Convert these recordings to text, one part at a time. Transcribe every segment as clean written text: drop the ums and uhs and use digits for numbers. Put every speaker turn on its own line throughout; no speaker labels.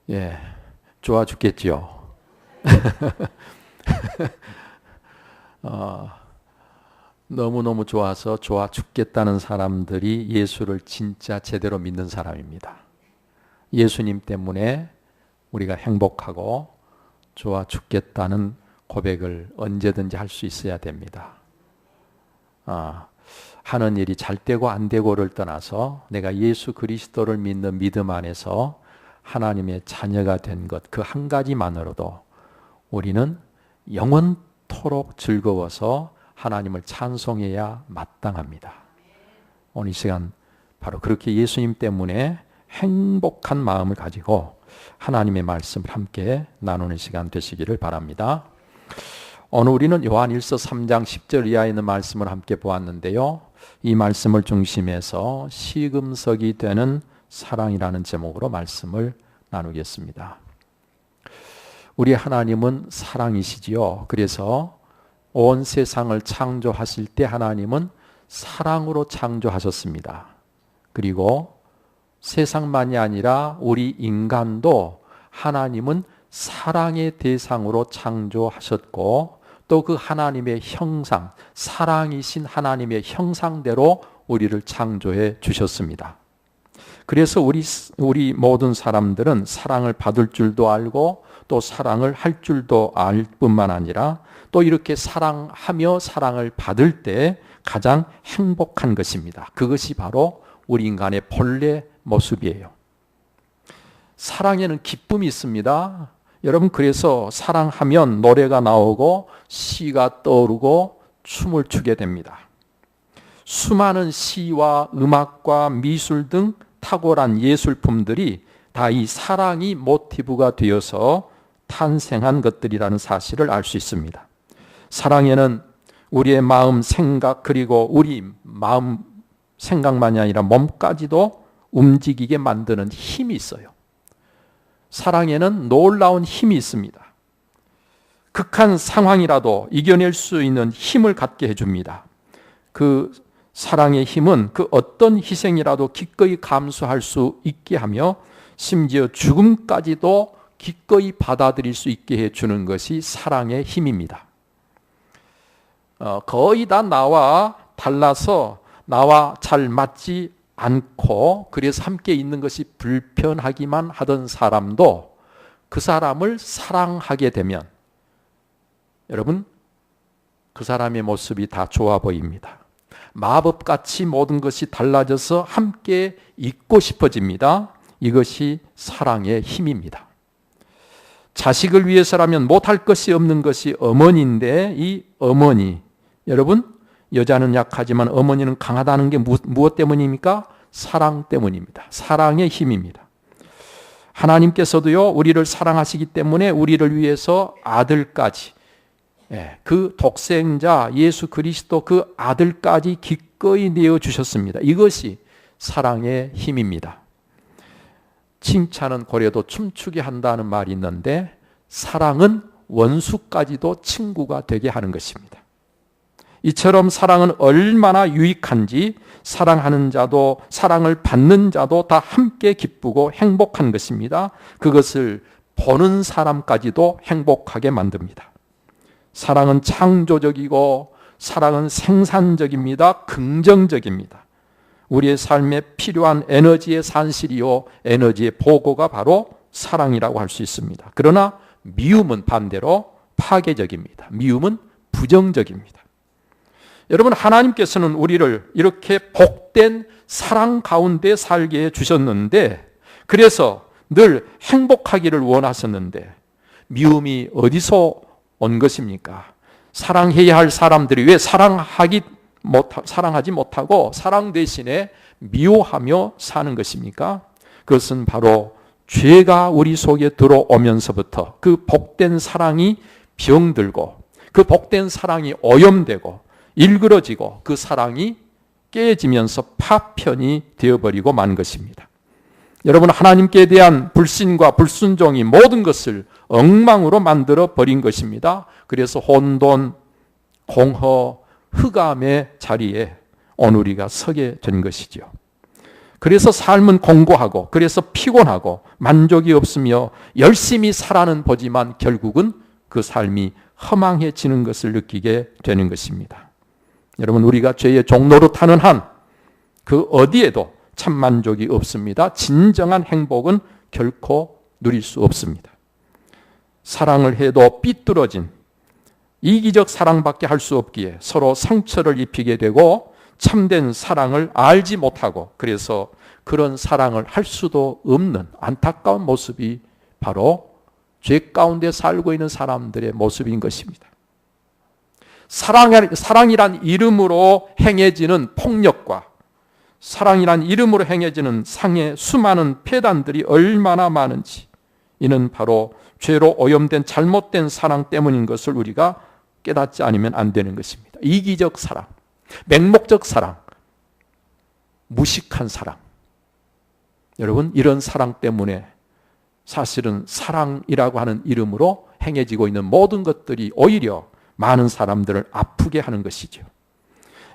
예, 좋아 죽겠지요. 너무너무 좋아서 좋아 죽겠다는 사람들이 예수를 진짜 제대로 믿는 사람입니다. 예수님 때문에 우리가 행복하고 좋아 죽겠다는 고백을 언제든지 할 수 있어야 됩니다. 하는 일이 잘 되고 안 되고를 떠나서 내가 예수 그리스도를 믿는 믿음 안에서 하나님의 자녀가 된 것, 그 한 가지만으로도 우리는 영원토록 즐거워서 하나님을 찬송해야 마땅합니다. 오늘 이 시간 바로 그렇게 예수님 때문에 행복한 마음을 가지고 하나님의 말씀을 함께 나누는 시간 되시기를 바랍니다. 오늘 우리는 요한일서 3장 10절 이하에 있는 말씀을 함께 보았는데요. 이 말씀을 중심해서 시금석이 되는 사랑이라는 제목으로 말씀을 나누겠습니다. 우리 하나님은 사랑이시지요. 그래서 온 세상을 창조하실 때 하나님은 사랑으로 창조하셨습니다. 그리고 세상만이 아니라 우리 인간도 하나님은 사랑의 대상으로 창조하셨고 또 그 하나님의 형상, 사랑이신 하나님의 형상대로 우리를 창조해 주셨습니다. 그래서 우리 모든 사람들은 사랑을 받을 줄도 알고 또 사랑을 할 줄도 알 뿐만 아니라 또 이렇게 사랑하며 사랑을 받을 때 가장 행복한 것입니다. 그것이 바로 우리 인간의 본래 모습이에요. 사랑에는 기쁨이 있습니다. 여러분, 그래서 사랑하면 노래가 나오고 시가 떠오르고 춤을 추게 됩니다. 수많은 시와 음악과 미술 등 탁월한 예술품들이 다 이 사랑이 모티브가 되어서 탄생한 것들이라는 사실을 알 수 있습니다. 사랑에는 우리의 마음, 생각, 그리고 우리 마음, 생각만이 아니라 몸까지도 움직이게 만드는 힘이 있어요. 사랑에는 놀라운 힘이 있습니다. 극한 상황이라도 이겨낼 수 있는 힘을 갖게 해줍니다. 그 사랑의 힘은 그 어떤 희생이라도 기꺼이 감수할 수 있게 하며 심지어 죽음까지도 기꺼이 받아들일 수 있게 해주는 것이 사랑의 힘입니다. 거의 다 나와 달라서 나와 잘 맞지 않고 그래서 함께 있는 것이 불편하기만 하던 사람도 그 사람을 사랑하게 되면 여러분, 그 사람의 모습이 다 좋아 보입니다. 마법같이 모든 것이 달라져서 함께 있고 싶어집니다. 이것이 사랑의 힘입니다. 자식을 위해서라면 못할 것이 없는 것이 어머니인데 이 어머니, 여러분, 여자는 약하지만 어머니는 강하다는 게 무엇 때문입니까? 사랑 때문입니다. 사랑의 힘입니다. 하나님께서도요, 우리를 사랑하시기 때문에 우리를 위해서 아들까지, 그 독생자 예수 그리스도 그 아들까지 기꺼이 내어주셨습니다. 이것이 사랑의 힘입니다. 칭찬은 고래도 춤추게 한다는 말이 있는데 사랑은 원수까지도 친구가 되게 하는 것입니다. 이처럼 사랑은 얼마나 유익한지 사랑하는 자도 사랑을 받는 자도 다 함께 기쁘고 행복한 것입니다. 그것을 보는 사람까지도 행복하게 만듭니다. 사랑은 창조적이고 사랑은 생산적입니다. 긍정적입니다. 우리의 삶에 필요한 에너지의 산실이요 에너지의 보고가 바로 사랑이라고 할 수 있습니다. 그러나 미움은 반대로 파괴적입니다. 미움은 부정적입니다. 여러분, 하나님께서는 우리를 이렇게 복된 사랑 가운데 살게 해주셨는데 그래서 늘 행복하기를 원하셨는데 미움이 어디서 온 것입니까? 사랑해야 할 사람들이 왜 사랑하지 못하고 사랑 대신에 미워하며 사는 것입니까? 그것은 바로 죄가 우리 속에 들어오면서부터 그 복된 사랑이 병들고 그 복된 사랑이 오염되고 일그러지고 그 사랑이 깨지면서 파편이 되어버리고 만 것입니다. 여러분, 하나님께 대한 불신과 불순종이 모든 것을 엉망으로 만들어 버린 것입니다. 그래서 혼돈, 공허, 흑암의 자리에 오늘 우리가 서게 된 것이죠. 그래서 삶은 공고하고, 그래서 피곤하고 만족이 없으며 열심히 살아는 보지만 결국은 그 삶이 허망해지는 것을 느끼게 되는 것입니다. 여러분, 우리가 죄의 종로로 타는 한 그 어디에도 참 만족이 없습니다. 진정한 행복은 결코 누릴 수 없습니다. 사랑을 해도 삐뚤어진 이기적 사랑밖에 할 수 없기에 서로 상처를 입히게 되고 참된 사랑을 알지 못하고, 그래서 그런 사랑을 할 수도 없는 안타까운 모습이 바로 죄 가운데 살고 있는 사람들의 모습인 것입니다. 사랑이란 이름으로 행해지는 폭력과 사랑이란 이름으로 행해지는 상해 수많은 폐단들이 얼마나 많은지, 이는 바로 죄로 오염된 잘못된 사랑 때문인 것을 우리가 깨닫지 않으면 안 되는 것입니다. 이기적 사랑, 맹목적 사랑, 무식한 사랑. 여러분, 이런 사랑 때문에 사실은 사랑이라고 하는 이름으로 행해지고 있는 모든 것들이 오히려 많은 사람들을 아프게 하는 것이죠.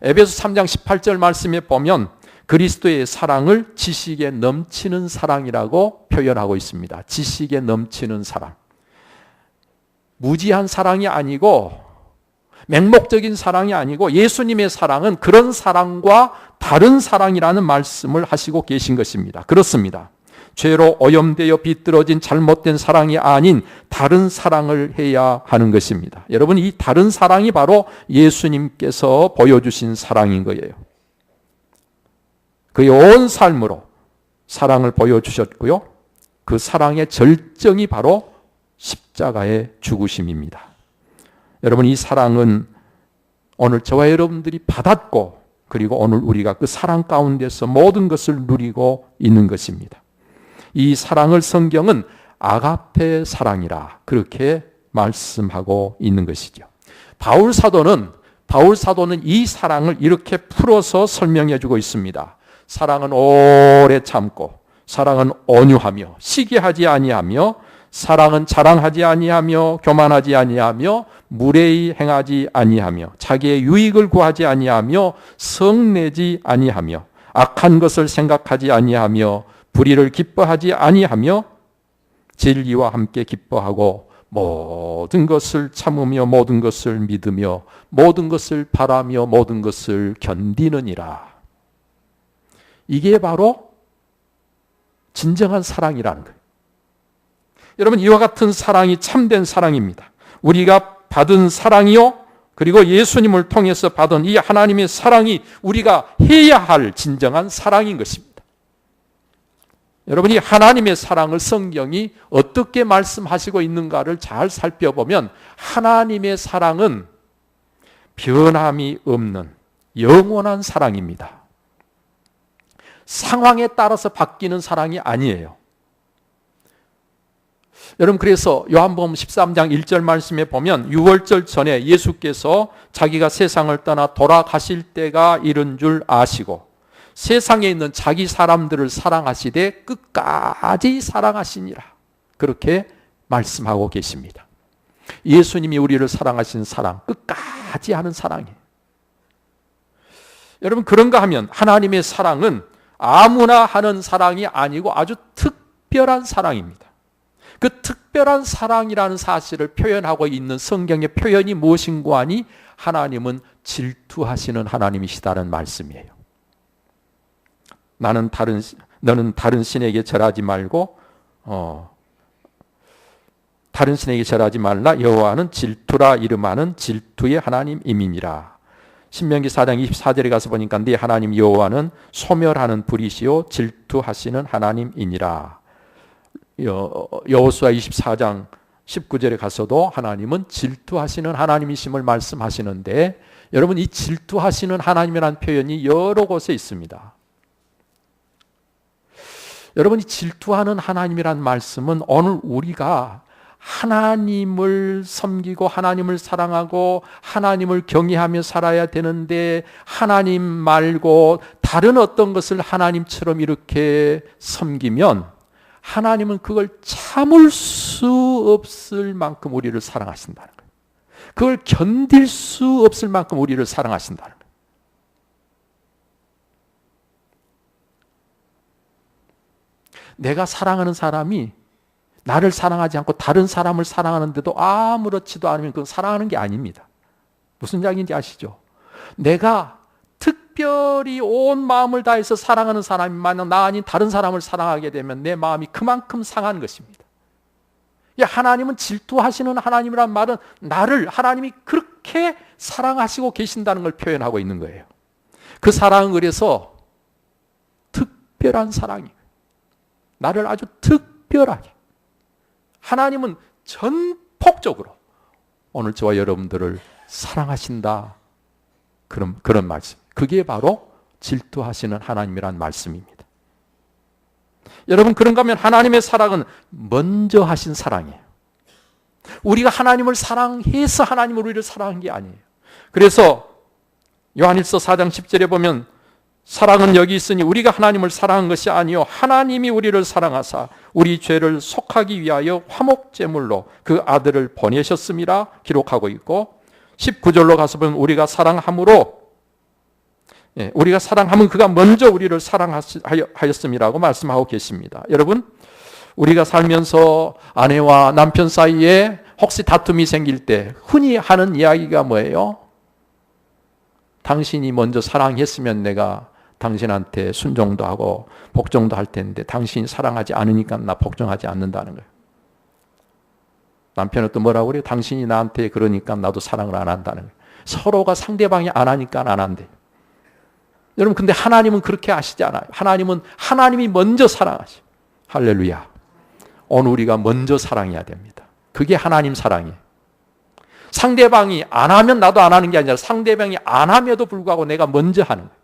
에베소 3장 18절 말씀에 보면 그리스도의 사랑을 지식에 넘치는 사랑이라고 표현하고 있습니다. 지식에 넘치는 사랑. 무지한 사랑이 아니고 맹목적인 사랑이 아니고 예수님의 사랑은 그런 사랑과 다른 사랑이라는 말씀을 하시고 계신 것입니다. 그렇습니다. 죄로 오염되어 비뚤어진 잘못된 사랑이 아닌 다른 사랑을 해야 하는 것입니다. 여러분, 이 다른 사랑이 바로 예수님께서 보여주신 사랑인 거예요. 그의 온 삶으로 사랑을 보여주셨고요. 그 사랑의 절정이 바로 십자가의 죽으심입니다. 여러분, 이 사랑은 오늘 저와 여러분들이 받았고, 그리고 오늘 우리가 그 사랑 가운데서 모든 것을 누리고 있는 것입니다. 이 사랑을 성경은 아가페 사랑이라 그렇게 말씀하고 있는 것이죠. 바울 사도는 이 사랑을 이렇게 풀어서 설명해 주고 있습니다. 사랑은 오래 참고, 사랑은 온유하며 시기하지 아니하며, 사랑은 자랑하지 아니하며 교만하지 아니하며 무례히 행하지 아니하며 자기의 유익을 구하지 아니하며 성내지 아니하며 악한 것을 생각하지 아니하며 불의를 기뻐하지 아니하며 진리와 함께 기뻐하고 모든 것을 참으며 모든 것을 믿으며 모든 것을 바라며 모든 것을 견디느니라. 이게 바로 진정한 사랑이라는 거예요. 여러분, 이와 같은 사랑이 참된 사랑입니다. 우리가 받은 사랑이요, 그리고 예수님을 통해서 받은 이 하나님의 사랑이 우리가 해야 할 진정한 사랑인 것입니다. 여러분이 하나님의 사랑을 성경이 어떻게 말씀하시고 있는가를 잘 살펴보면 하나님의 사랑은 변함이 없는 영원한 사랑입니다. 상황에 따라서 바뀌는 사랑이 아니에요. 여러분, 그래서 요한복음 13장 1절 말씀에 보면 유월절 전에 예수께서 자기가 세상을 떠나 돌아가실 때가 이른 줄 아시고 세상에 있는 자기 사람들을 사랑하시되 끝까지 사랑하시니라, 그렇게 말씀하고 계십니다. 예수님이 우리를 사랑하신 사랑, 끝까지 하는 사랑이에요. 여러분, 그런가 하면 하나님의 사랑은 아무나 하는 사랑이 아니고 아주 특별한 사랑입니다. 그 특별한 사랑이라는 사실을 표현하고 있는 성경의 표현이 무엇인가 하니 하나님은 질투하시는 하나님이시다는 말씀이에요. 너는 다른 신에게 절하지 말고 다른 신에게 절하지 말라. 여호와는 질투라 이름하는 질투의 하나님임이니라. 신명기 4장 24절에 가서 보니까 네 하나님 여호와는 소멸하는 불이시요 질투하시는 하나님이니라. 여호수아 24장 19절에 가서도 하나님은 질투하시는 하나님이심을 말씀하시는데, 여러분, 이 질투하시는 하나님이라는 표현이 여러 곳에 있습니다. 여러분, 이 질투하는 하나님이라는 말씀은 오늘 우리가 하나님을 섬기고 하나님을 사랑하고 하나님을 경외하며 살아야 되는데 하나님 말고 다른 어떤 것을 하나님처럼 이렇게 섬기면 하나님은 그걸 참을 수 없을 만큼 우리를 사랑하신다는 거예요. 그걸 견딜 수 없을 만큼 우리를 사랑하신다는 거예요. 내가 사랑하는 사람이 나를 사랑하지 않고 다른 사람을 사랑하는데도 아무렇지도 않으면 그건 사랑하는 게 아닙니다. 무슨 이야기인지 아시죠? 내가 특별히 온 마음을 다해서 사랑하는 사람이 만약 나 아닌 다른 사람을 사랑하게 되면 내 마음이 그만큼 상한 것입니다. 하나님은 질투하시는 하나님이란 말은 나를 하나님이 그렇게 사랑하시고 계신다는 걸 표현하고 있는 거예요. 그 사랑은 그래서 특별한 사랑이에요. 나를 아주 특별하게. 하나님은 전폭적으로 오늘 저와 여러분들을 사랑하신다. 그런 말씀. 그게 바로 질투하시는 하나님이란 말씀입니다. 여러분, 그런가 하면 하나님의 사랑은 먼저 하신 사랑이에요. 우리가 하나님을 사랑해서 하나님을 우리를 사랑한 게 아니에요. 그래서 요한일서 4장 10절에 보면 사랑은 여기 있으니 우리가 하나님을 사랑한 것이 아니요 하나님이 우리를 사랑하사 우리 죄를 속하기 위하여 화목제물로 그 아들을 보내셨음이라 기록하고 있고 19절로 가서 보면 우리가 사랑함으로 우리가 사랑하면 그가 먼저 우리를 사랑하였음이라고 말씀하고 계십니다. 여러분, 우리가 살면서 아내와 남편 사이에 혹시 다툼이 생길 때 흔히 하는 이야기가 뭐예요? 당신이 먼저 사랑했으면 내가 당신한테 순종도 하고 복종도 할 텐데 당신이 사랑하지 않으니까 나 복종하지 않는다는 거예요. 남편은 또 뭐라고 그래요? 당신이 나한테 그러니까 나도 사랑을 안 한다는 거예요. 서로가 상대방이 안 하니까 안 한대. 여러분, 근데 하나님은 그렇게 하시지 않아요. 하나님은 하나님이 먼저 사랑하셔. 할렐루야. 오늘 우리가 먼저 사랑해야 됩니다. 그게 하나님 사랑이에요. 상대방이 안 하면 나도 안 하는 게 아니라 상대방이 안 함에도 불구하고 내가 먼저 하는 거예요.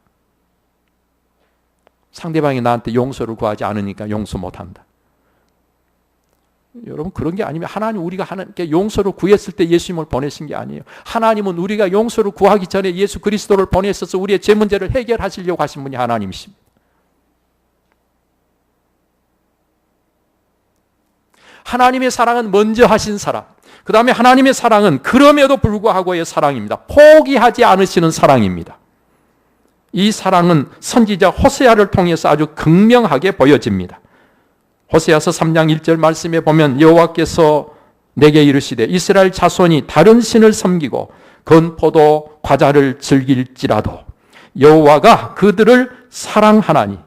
상대방이 나한테 용서를 구하지 않으니까 용서 못 한다. 여러분, 그런 게 아니면 하나님 우리가 하나님께 용서를 구했을 때 예수님을 보내신 게 아니에요. 하나님은 우리가 용서를 구하기 전에 예수 그리스도를 보내셔서 우리의 죄 문제를 해결하시려고 하신 분이 하나님이십니다. 하나님의 사랑은 먼저 하신 사랑. 그 다음에 하나님의 사랑은 그럼에도 불구하고의 사랑입니다. 포기하지 않으시는 사랑입니다. 이 사랑은 선지자 호세아를 통해서 아주 극명하게 보여집니다. 호세아서 3장 1절 말씀에 보면 여호와께서 내게 이르시되 이스라엘 자손이 다른 신을 섬기고 건포도 과자를 즐길지라도 여호와가 그들을 사랑하나니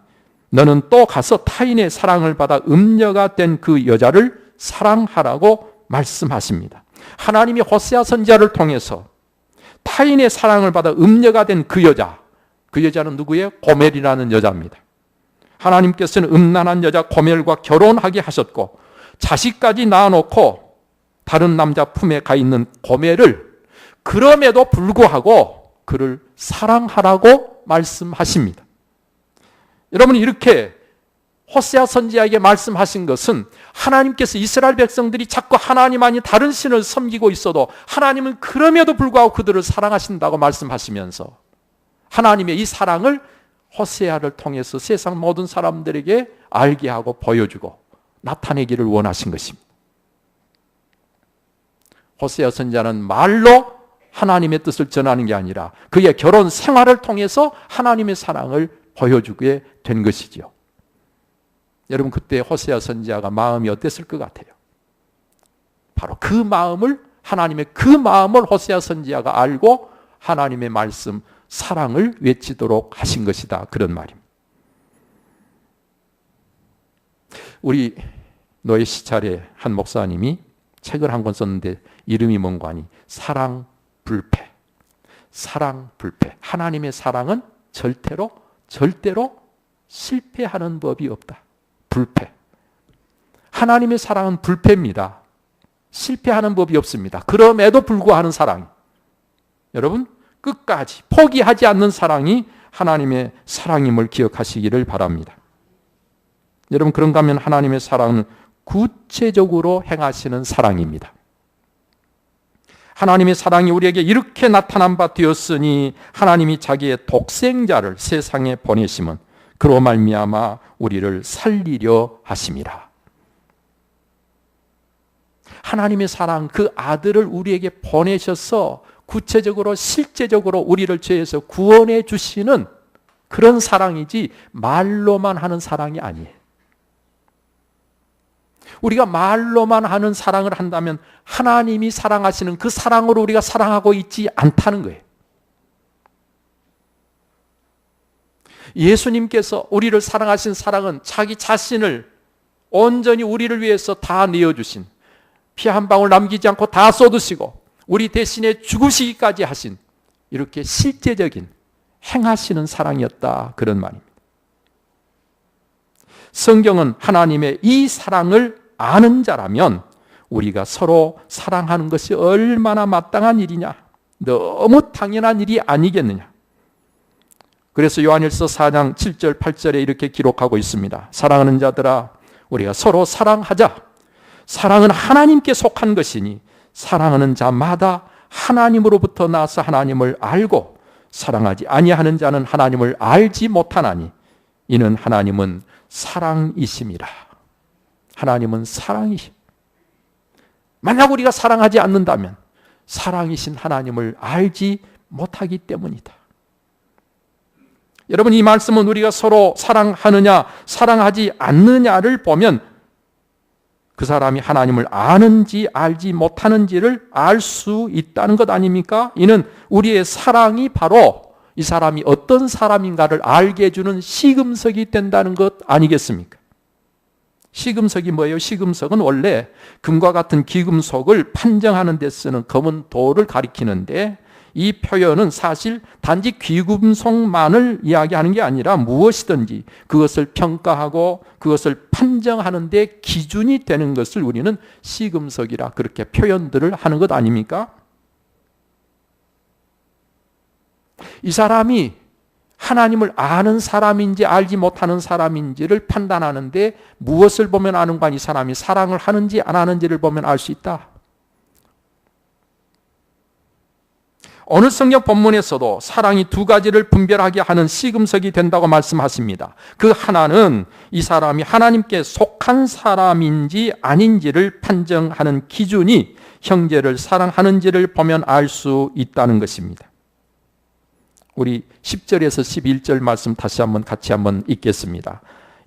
너는 또 가서 타인의 사랑을 받아 음녀가 된 그 여자를 사랑하라고 말씀하십니다. 하나님이 호세아 선지자를 통해서 타인의 사랑을 받아 음녀가 된 그 여자는 누구예요? 고멜이라는 여자입니다. 하나님께서는 음란한 여자 고멜과 결혼하게 하셨고 자식까지 낳아놓고 다른 남자 품에 가 있는 고멜을 그럼에도 불구하고 그를 사랑하라고 말씀하십니다. 여러분, 이렇게 호세아 선지자에게 말씀하신 것은 하나님께서 이스라엘 백성들이 자꾸 하나님 아닌 다른 신을 섬기고 있어도 하나님은 그럼에도 불구하고 그들을 사랑하신다고 말씀하시면서 하나님의 이 사랑을 호세아를 통해서 세상 모든 사람들에게 알게 하고 보여주고 나타내기를 원하신 것입니다. 호세아 선지자는 말로 하나님의 뜻을 전하는 게 아니라 그의 결혼 생활을 통해서 하나님의 사랑을 보여주게 된 것이지요. 여러분, 그때 호세아 선지자가 마음이 어땠을 것 같아요? 바로 그 마음을 하나님의 그 마음을 호세아 선지자가 알고 하나님의 말씀 사랑을 외치도록 하신 것이다. 그런 말입니다. 우리 노예 시찰의 한 목사님이 책을 한 권 썼는데 이름이 뭔가 하니 사랑불패. 사랑불패. 하나님의 사랑은 절대로 실패하는 법이 없다. 불패. 하나님의 사랑은 불패입니다. 실패하는 법이 없습니다. 그럼에도 불구하는 사랑. 여러분, 끝까지 포기하지 않는 사랑이 하나님의 사랑임을 기억하시기를 바랍니다. 여러분, 그런가 하면 하나님의 사랑은 구체적으로 행하시는 사랑입니다. 하나님의 사랑이 우리에게 이렇게 나타난 바 되었으니 하나님이 자기의 독생자를 세상에 보내심은 그로 말미암아 우리를 살리려 하심이라. 하나님의 사랑, 그 아들을 우리에게 보내셔서 구체적으로 실제적으로 우리를 죄에서 구원해 주시는 그런 사랑이지 말로만 하는 사랑이 아니에요. 우리가 말로만 하는 사랑을 한다면 하나님이 사랑하시는 그 사랑으로 우리가 사랑하고 있지 않다는 거예요. 예수님께서 우리를 사랑하신 사랑은 자기 자신을 온전히 우리를 위해서 다 내어주신, 피 한 방울 남기지 않고 다 쏟으시고 우리 대신에 죽으시기까지 하신, 이렇게 실제적인 행하시는 사랑이었다, 그런 말입니다. 성경은 하나님의 이 사랑을 아는 자라면 우리가 서로 사랑하는 것이 얼마나 마땅한 일이냐, 너무 당연한 일이 아니겠느냐. 그래서 요한일서 4장 7절 8절에 이렇게 기록하고 있습니다. 사랑하는 자들아, 우리가 서로 사랑하자. 사랑은 하나님께 속한 것이니 사랑하는 자마다 하나님으로부터 나서 하나님을 알고, 사랑하지 아니하는 자는 하나님을 알지 못하나니 이는 하나님은 사랑이심이라. 하나님은 사랑이심. 만약 우리가 사랑하지 않는다면 사랑이신 하나님을 알지 못하기 때문이다. 여러분, 이 말씀은 우리가 서로 사랑하느냐 사랑하지 않느냐를 보면 그 사람이 하나님을 아는지 알지 못하는지를 알 수 있다는 것 아닙니까? 이는 우리의 사랑이 바로 이 사람이 어떤 사람인가를 알게 해주는 시금석이 된다는 것 아니겠습니까? 시금석이 뭐예요? 시금석은 원래 금과 같은 귀금속을 판정하는 데 쓰는 검은 돌을 가리키는데, 이 표현은 사실 단지 귀금속만을 이야기하는 게 아니라 무엇이든지 그것을 평가하고 그것을 판정하는 데 기준이 되는 것을 우리는 시금석이라 그렇게 표현들을 하는 것 아닙니까? 이 사람이 하나님을 아는 사람인지 알지 못하는 사람인지를 판단하는데 무엇을 보면 아는가? 이 사람이 사랑을 하는지 안 하는지를 보면 알 수 있다. 오늘 성경 본문에서도 사랑이 두 가지를 분별하게 하는 시금석이 된다고 말씀하십니다. 그 하나는 이 사람이 하나님께 속한 사람인지 아닌지를 판정하는 기준이 형제를 사랑하는지를 보면 알 수 있다는 것입니다. 우리 10절에서 11절 말씀 다시 한번 같이 한번 읽겠습니다.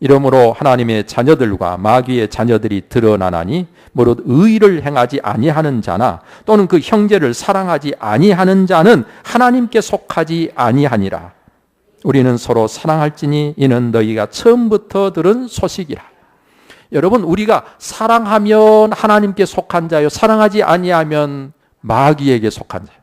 이러므로 하나님의 자녀들과 마귀의 자녀들이 드러나나니 무릇 의를 행하지 아니하는 자나 또는 그 형제를 사랑하지 아니하는 자는 하나님께 속하지 아니하니라. 우리는 서로 사랑할지니 이는 너희가 처음부터 들은 소식이라. 여러분, 우리가 사랑하면 하나님께 속한 자요, 사랑하지 아니하면 마귀에게 속한 자요.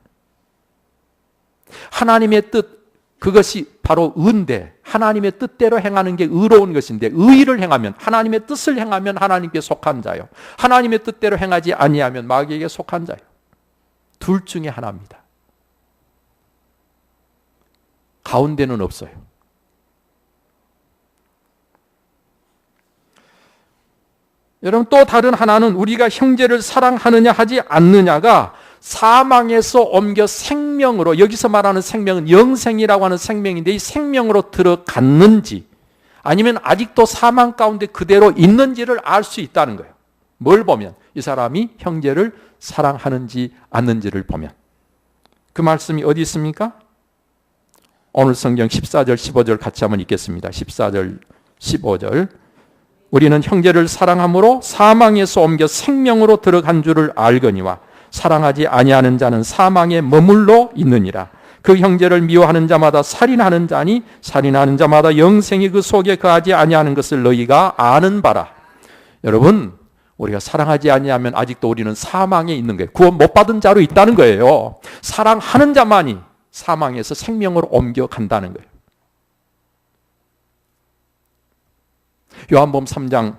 하나님의 뜻, 그것이 바로 의인데, 하나님의 뜻대로 행하는 게 의로운 것인데, 의를 행하면, 하나님의 뜻을 행하면 하나님께 속한 자요, 하나님의 뜻대로 행하지 아니하면 마귀에게 속한 자요. 둘 중에 하나입니다. 가운데는 없어요. 여러분, 또 다른 하나는 우리가 형제를 사랑하느냐 하지 않느냐가 사망에서 옮겨 생명으로, 여기서 말하는 생명은 영생이라고 하는 생명인데, 이 생명으로 들어갔는지 아니면 아직도 사망 가운데 그대로 있는지를 알 수 있다는 거예요. 뭘 보면? 이 사람이 형제를 사랑하는지 않는지를 보면. 그 말씀이 어디 있습니까? 오늘 성경 14절 15절 같이 한번 읽겠습니다. 14절 15절. 우리는 형제를 사랑함으로 사망에서 옮겨 생명으로 들어간 줄을 알거니와 사랑하지 아니하는 자는 사망에 머물러 있느니라. 그 형제를 미워하는 자마다 살인하는 자니 살인하는 자마다 영생이 그 속에 거하지 아니하는 것을 너희가 아는 바라. 여러분, 우리가 사랑하지 아니하면 아직도 우리는 사망에 있는 거예요. 구원 못 받은 자로 있다는 거예요. 사랑하는 자만이 사망에서 생명으로 옮겨간다는 거예요. 요한복음 3장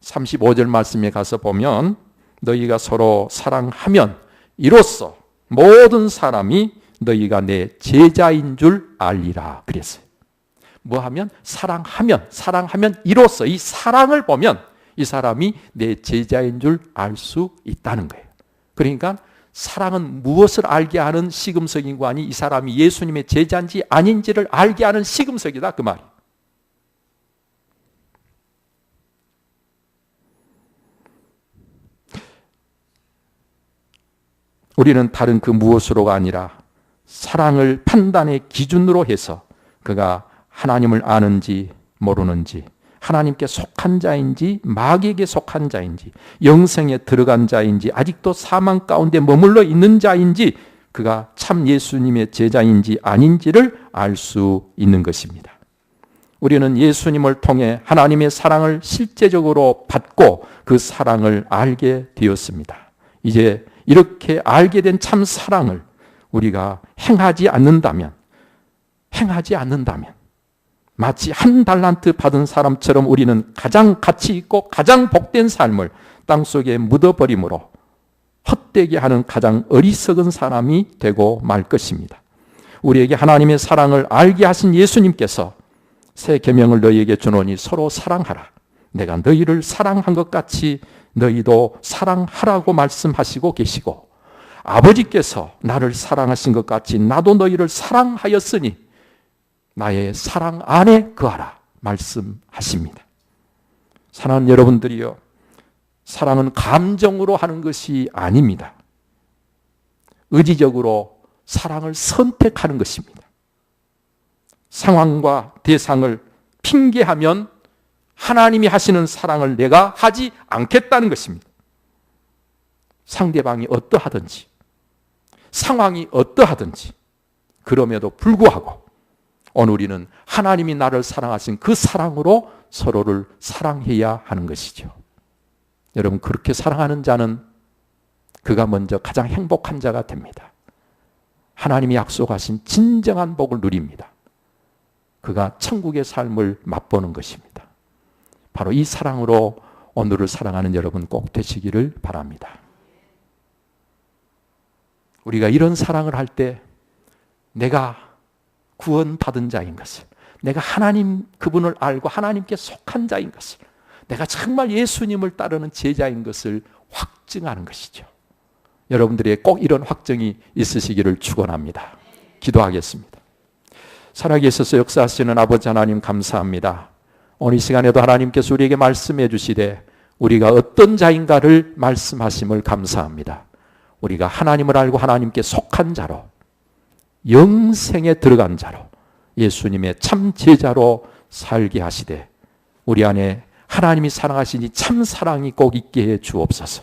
35절 말씀에 가서 보면 너희가 서로 사랑하면 이로써 모든 사람이 너희가 내 제자인 줄 알리라 그랬어요. 뭐 하면? 사랑하면 이로써, 이 사랑을 보면 이 사람이 내 제자인 줄 알 수 있다는 거예요. 그러니까 사랑은 무엇을 알게 하는 시금석인고 하니 이 사람이 예수님의 제자인지 아닌지를 알게 하는 시금석이다, 그 말이에요. 우리는 다른 그 무엇으로가 아니라 사랑을 판단의 기준으로 해서 그가 하나님을 아는지 모르는지, 하나님께 속한 자인지 마귀에게 속한 자인지 영생에 들어간 자인지 아직도 사망 가운데 머물러 있는 자인지 그가 참 예수님의 제자인지 아닌지를 알 수 있는 것입니다. 우리는 예수님을 통해 하나님의 사랑을 실제적으로 받고 그 사랑을 알게 되었습니다. 이제 이렇게 알게 된 참 사랑을 우리가 행하지 않는다면 마치 한 달란트 받은 사람처럼 우리는 가장 가치 있고 가장 복된 삶을 땅속에 묻어버림으로 헛되게 하는 가장 어리석은 사람이 되고 말 것입니다. 우리에게 하나님의 사랑을 알게 하신 예수님께서 새 계명을 너희에게 주노니 서로 사랑하라. 내가 너희를 사랑한 것 같이 너희도 사랑하라고 말씀하시고 계시고 아버지께서 나를 사랑하신 것 같이 나도 너희를 사랑하였으니 나의 사랑 안에 거하라 말씀하십니다. 사랑하는 여러분들이요, 사랑은 감정으로 하는 것이 아닙니다. 의지적으로 사랑을 선택하는 것입니다. 상황과 대상을 핑계하면 하나님이 하시는 사랑을 내가 하지 않겠다는 것입니다. 상대방이 어떠하든지 상황이 어떠하든지 그럼에도 불구하고 오늘 우리는 하나님이 나를 사랑하신 그 사랑으로 서로를 사랑해야 하는 것이죠. 여러분, 그렇게 사랑하는 자는 그가 먼저 가장 행복한 자가 됩니다. 하나님이 약속하신 진정한 복을 누립니다. 그가 천국의 삶을 맛보는 것입니다. 바로 이 사랑으로 오늘을 사랑하는 여러분 꼭 되시기를 바랍니다. 우리가 이런 사랑을 할 때 내가 구원받은 자인 것을, 내가 하나님 그분을 알고 하나님께 속한 자인 것을, 내가 정말 예수님을 따르는 제자인 것을 확증하는 것이죠. 여러분들에게 꼭 이런 확증이 있으시기를 축원합니다. 기도하겠습니다. 살아계셔서 역사하시는 아버지 하나님 감사합니다. 오늘 이 시간에도 하나님께서 우리에게 말씀해 주시되 우리가 어떤 자인가를 말씀하심을 감사합니다. 우리가 하나님을 알고 하나님께 속한 자로, 영생에 들어간 자로, 예수님의 참 제자로 살게 하시되 우리 안에 하나님이 사랑하시니 참 사랑이 꼭 있게 해 주옵소서.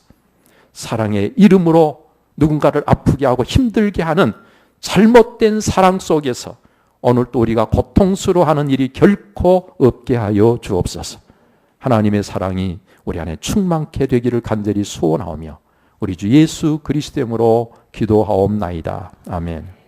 사랑의 이름으로 누군가를 아프게 하고 힘들게 하는 잘못된 사랑 속에서 오늘 또 우리가 고통스러워하는 일이 결코 없게 하여 주옵소서. 하나님의 사랑이 우리 안에 충만케 되기를 간절히 소원하오며 우리 주 예수 그리스도 이름으로 기도하옵나이다. 아멘.